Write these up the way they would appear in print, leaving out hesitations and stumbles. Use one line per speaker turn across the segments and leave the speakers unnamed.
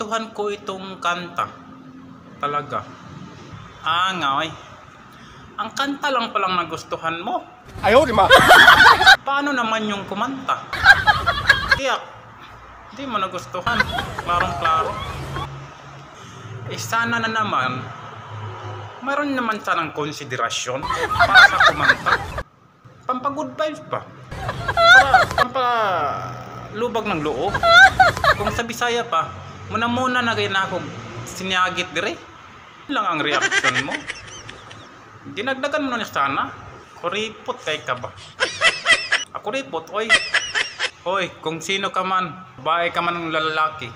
nagustuhan ko itong kanta. Talaga. Angay. Ang kanta lang palang nagustuhan mo.
Ayaw, di ma.
Paano naman yung kumanta? Tiyak. Hindi mo nagustuhan. Klarong-klaro. Sana na naman, mayroon naman sanang konsiderasyon para sa kumanta. Pampa-good vibes pa. Pampa-lubag ng loob. Kung sa Bisaya pa, muna na kayo na akong siniyagit dire. Lang ang reaction mo. Dinagdagan mo na sana. Kuripot kay ka ba? Ako ripot, oy. Hoy, kung sino ka man, babae ka man ng lalaki.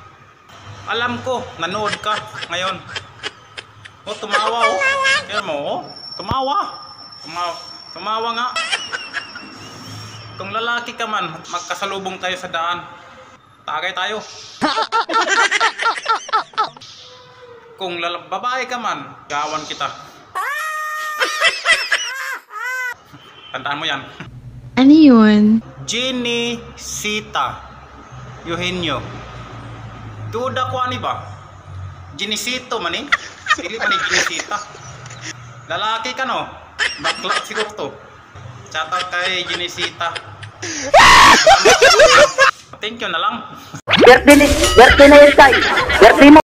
Alam ko, nanood ka ngayon. Oh, tumawa oh. Kaya mo oh, tumawa. Tumawa nga. Kung lalaki ka man, magkasalubong tayo sa daan. Tagay tayo. Kung babae ka man, gawan kita. Tandaan mo yan.
Ano yun?
Jenny Sita Eugenio. Duda ko ani ba? Ginisito man eh. Dili man ni Ginisita. Lalaki ka no? Bakla siguro to. Shoutout kay Ginisita. Thank you na lang.
Birthday na yun tayo. Birthday mo.